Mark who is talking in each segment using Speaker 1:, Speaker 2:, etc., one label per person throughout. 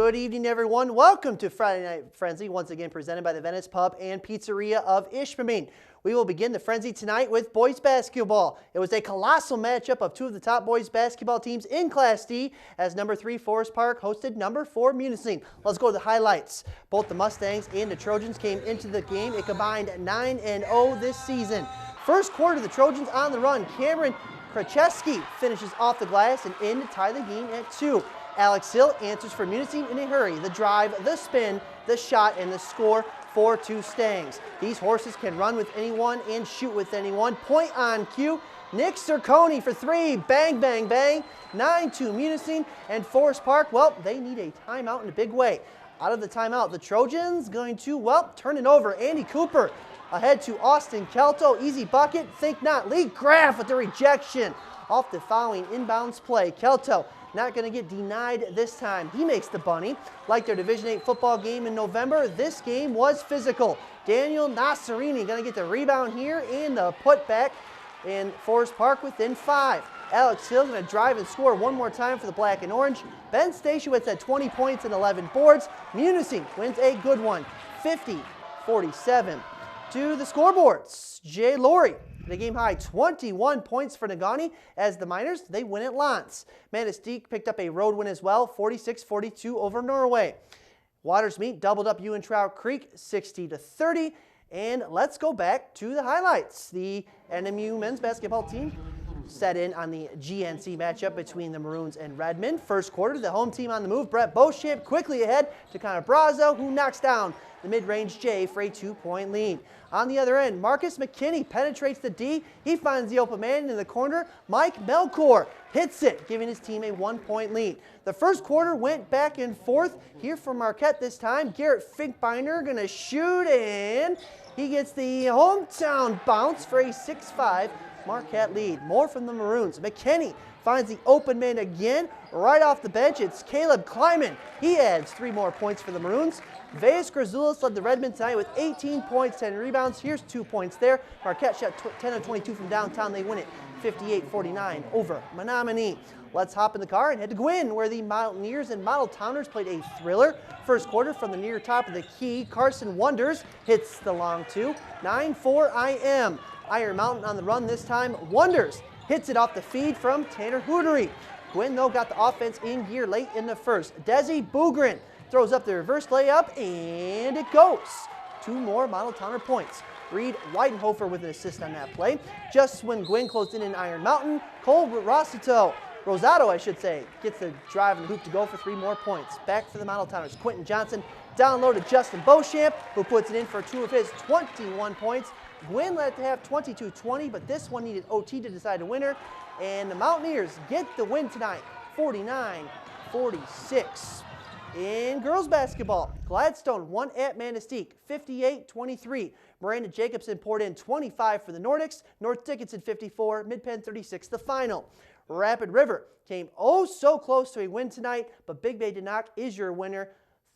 Speaker 1: Good evening, everyone. Welcome to Friday Night Frenzy, once again presented by the Venice Pub and Pizzeria of Ishpeming. We will begin the frenzy tonight with boys basketball. It was a colossal matchup of two of the top boys basketball teams in Class D as number 3 Forest Park hosted number 4 Munising. Let's go to the highlights. Both the Mustangs and the Trojans came into the game a combined 9-0 this season. First quarter, the Trojans on the run. Cameron Kraszewski finishes off the glass and in to tie the game at 2. Alex Hill answers for Munising in a hurry. The drive, the spin, the shot, and the score for 2 Stangs. These horses can run with anyone and shoot with anyone. Point on cue. Nick Cerconi for 3. Bang, bang, bang. 9-2 Munising. And Forest Park, well, they need a timeout in a big way. Out of the timeout, the Trojans going to, well, turn it over. Andy Cooper ahead to Austin Kelto. Easy bucket. Think not. Lee Graff with the rejection off the following inbounds play. Kelto not going to get denied this time. He makes the bunny. Like their Division 8 football game in November, this game was physical. Daniel Nasserini going to get the rebound here and the putback, and Forest Park within 5. Alex Hill going to drive and score one more time for the black and orange. Ben Stasiewicz at 20 points and 11 boards. Munising wins a good one, 50-47. To the scoreboards, Jay Laurie, the game high 21 points for Negaunee as the Miners, they win at Lance. Manistique picked up a road win as well, 46-42 over Norway. Watersmeet doubled up Uintroutt Creek 60-30. And let's go back to the highlights. The NMU men's basketball team set in on the GNC matchup between the Maroons and Redmond. First quarter, the home team on the move. Brett Beauchamp quickly ahead to Connor Brazo, who knocks down the mid-range J for a 2-point lead. On the other end, Marcus McKinney penetrates the D. He finds the open man in the corner. Mike Melkor hits it, giving his team a 1-point lead. The first quarter went back and forth. Here for Marquette this time, Garrett Finkbeiner going to shoot, and he gets the hometown bounce for a 6-5 Marquette lead. More from the Maroons. McKinney finds the open man again. Right off the bench, it's Caleb Kleiman. He adds 3 more points for the Maroons. Veas Grazoulis led the Redmond tonight with 18 points, 10 rebounds. Here's 2 points there. Marquette shot 10 of 22 from downtown. They win it 58-49 over Menominee. Let's hop in the car and head to Gwinn, where the Mountaineers and Model Towners played a thriller. First quarter from the near top of the key, Carson Wonders hits the long 2. 9-4 IM. Iron Mountain on the run this time. Wonders hits it off the feed from Tanner Hootery. Gwinn, though, got the offense in gear late in the first. Desi Boogren throws up the reverse layup, and it goes. 2 more Model Towner points. Reed Weidenhofer with an assist on that play. Just when Gwinn closed in Iron Mountain, Cole Rosado, I should say, gets the drive and the hoop to go for 3 more points. Back for the Model Towners. Quentin Johnson down low to Justin Beauchamp, who puts it in for 2 of his 21 points. Gwinn led to have 22-20, but this one needed OT to decide a winner. And the Mountaineers get the win tonight, 49-46. In girls basketball, Gladstone won at Manistique, 58-23. Miranda Jacobson poured in 25 for the Nordics. North Dickinson 54, Mid-Penn 36, the final. Rapid River came oh so close to a win tonight, but Big Bay Denock is your winner,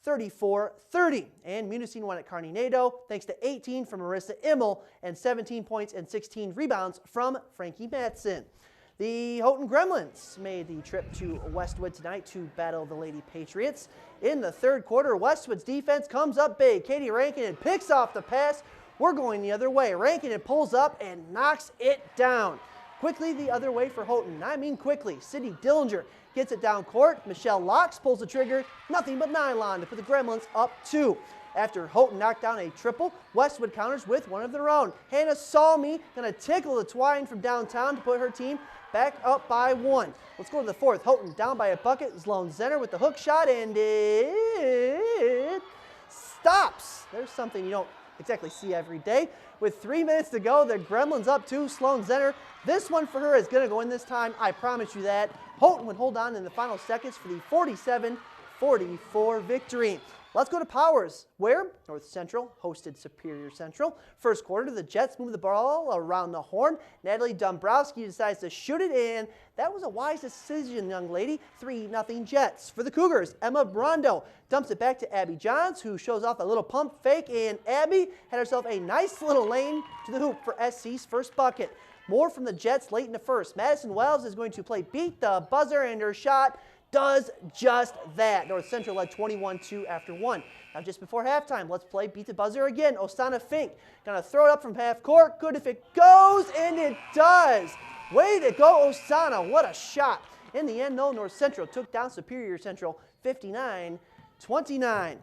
Speaker 1: 34-30. And Munising won at Carney-Nadeau thanks to 18 from Marissa Immel and 17 points and 16 rebounds from Frankie Matson. The Houghton Gremlins made the trip to Westwood tonight to battle the Lady Patriots. In the third quarter, Westwood's defense comes up big. Katie Rankinen picks off the pass. We're going the other way. Rankinen pulls up and knocks it down. Quickly the other way for Houghton. I mean quickly. Sydney Dillinger gets it down court. Michelle Locks pulls the trigger. Nothing but nylon to put the Gremlins up 2. After Houghton knocked down a triple, Westwood counters with one of their own. Hannah Salmi going to tickle the twine from downtown to put her team back up by 1. Let's go to the fourth. Houghton down by a bucket. Sloan Zenner with the hook shot, and it stops. There's something you don't exactly see every day. With 3 minutes to go, the Gremlins up 2. Sloan Zenner. This one for her is going to go in this time. I promise you that. Houghton would hold on in the final seconds for the 47-44 victory. Let's go to Powers, where North Central hosted Superior Central. First quarter, the Jets move the ball around the horn. Natalie Dombrowski decides to shoot it in. That was a wise decision, young lady. 3-0 Jets. For the Cougars, Emma Brondo dumps it back to Abby Johns, who shows off a little pump fake, and Abby had herself a nice little lane to the hoop for SC's first bucket. More from the Jets late in the first. Madison Wells is going to play beat the buzzer, and her shot does just that. North Central led 21-2 after 1. Now just before halftime, let's play Beat the Buzzer again. Osana Fink gonna throw it up from half court. Good if it goes, and it does. Way to go, Osana. What a shot. In the end, though, North Central took down Superior Central 59-29.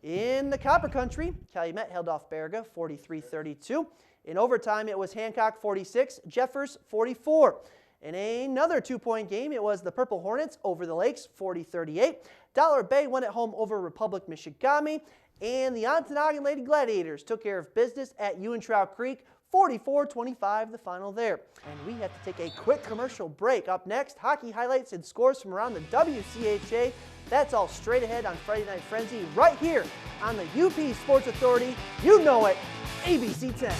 Speaker 1: In the Copper Country, Calumet held off Baraga 43-32. In overtime, it was Hancock 46, Jeffers 44. In another two-point game, it was the Purple Hornets over the Lakes 40-38. Dollar Bay won at home over Republic Michigami. And the Ontonagon Lady Gladiators took care of business at Uintraut Creek 44-25, the final there. And we have to take a quick commercial break. Up next, hockey highlights and scores from around the WCHA. That's all straight ahead on Friday Night Frenzy right here on the UP Sports Authority. You know it, ABC 10.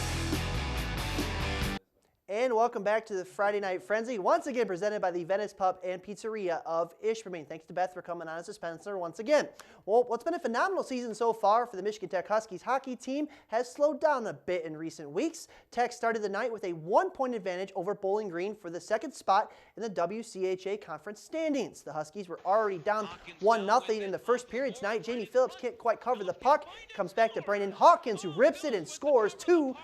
Speaker 1: And welcome back to the Friday Night Frenzy, once again presented by the Venice Pub and Pizzeria of Ishpeming. Thanks to Beth for coming on as a sponsor once again. Well, what's been a phenomenal season so far for the Michigan Tech Huskies hockey team has slowed down a bit in recent weeks. Tech started the night with a 1-point advantage over Bowling Green for the second spot in the WCHA conference standings. The Huskies were already down 1-0 in the first period tonight. Jamie Phillips can't quite cover the puck. Comes back to Brandon Hawkins, who rips it and scores 2-0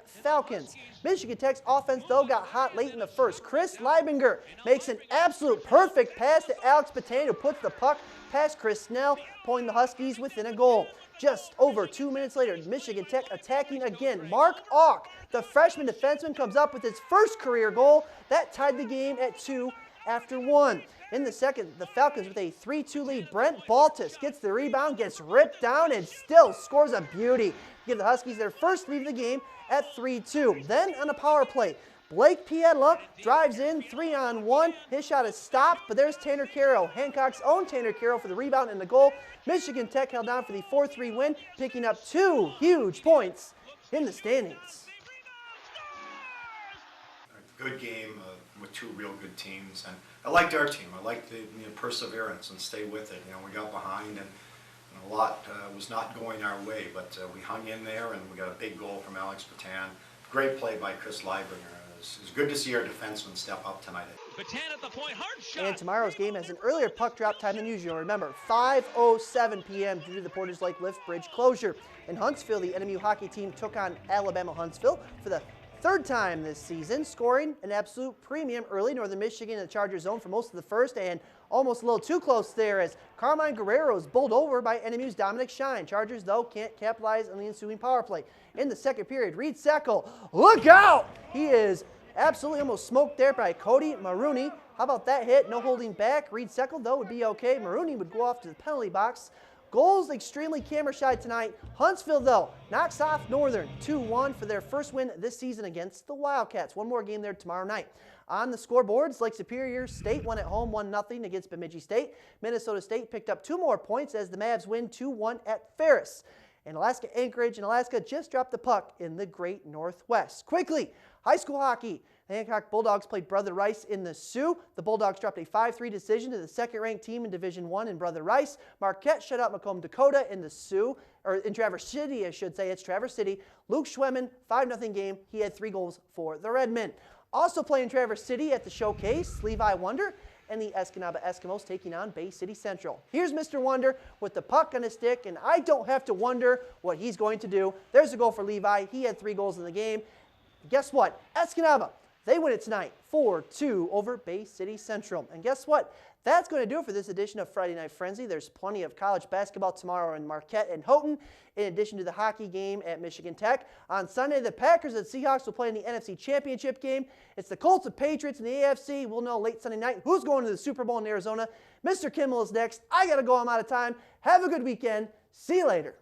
Speaker 1: Falcons. Michigan Tech's offense, though, got hot late in the first. Chris Leibinger makes an absolute perfect pass to Alex Patan, who puts the puck past Chris Snell, pulling the Huskies within a goal. Just over 2 minutes later, Michigan Tech attacking again. Mark Auk, the freshman defenseman, comes up with his first career goal. That tied the game at 2 after 1. In the second, the Falcons with a 3-2 lead. Brent Baltus gets the rebound, gets ripped down, and still scores a beauty. Give the Huskies their first lead of the game at 3-2. Then on a power play, Blake Piedla drives in 3-on-1. His shot is stopped, but there's Tanner Carroll, Hancock's own Tanner Carroll, for the rebound and the goal. Michigan Tech held on for the 4-3 win, picking up 2 huge points in the standings.
Speaker 2: A good game with 2 real good teams, and I liked our team. I liked the perseverance and stay with it. We got behind, and a lot was not going our way, but we hung in there, and we got a big goal from Alex Patan. Great play by Chris Leibinger. It's good to see our defensemen step up tonight.
Speaker 3: Patan at the point, hard shot.
Speaker 1: And tomorrow's game has an earlier puck drop time than usual. Remember, 5:07 p.m. due to the Portage Lake Lift Bridge closure. In Huntsville, the NMU hockey team took on Alabama Huntsville for the 3rd time this season, scoring an absolute premium early. Northern Michigan in the Charger zone for most of the first, and almost a little too close there as Carmine Guerrero is bowled over by NMU's Dominic Shine. Chargers, though, can't capitalize on the ensuing power play. In the second period, Reed Seckel, look out! He is absolutely almost smoked there by Cody Maroney. How about that hit? No holding back. Reed Seckel, though, would be okay. Maroney would go off to the penalty box. Goals extremely camera shy tonight. Huntsville, though, knocks off Northern 2-1 for their first win this season against the Wildcats. One more game there tomorrow night. On the scoreboards, Lake Superior State won at home 1-0 against Bemidji State. Minnesota State picked up 2 more points as the Mavs win 2-1 at Ferris. And Alaska Anchorage and Alaska just dropped the puck in the Great Northwest. Quickly, high school hockey. The Hancock Bulldogs played Brother Rice in the Sioux. The Bulldogs dropped a 5-3 decision to the second-ranked team in Division I in Brother Rice. Marquette shut out Macomb Dakota in the Sioux, or in Traverse City, I should say. It's Traverse City. Luke Schwemmen, 5-0 game. He had 3 goals for the Redmen. Also playing Traverse City at the Showcase, Levi Wonder and the Escanaba Eskimos taking on Bay City Central. Here's Mr. Wonder with the puck on his stick, and I don't have to wonder what he's going to do. There's a goal for Levi. He had 3 goals in the game. Guess what? Escanaba, they win it tonight, 4-2 over Bay City Central. And guess what? That's going to do it for this edition of Friday Night Frenzy. There's plenty of college basketball tomorrow in Marquette and Houghton, in addition to the hockey game at Michigan Tech. On Sunday, the Packers and Seahawks will play in the NFC Championship game. It's the Colts and Patriots in the AFC. We'll know late Sunday night who's going to the Super Bowl in Arizona. Mr. Kimmel is next. I got to go. I'm out of time. Have a good weekend. See you later.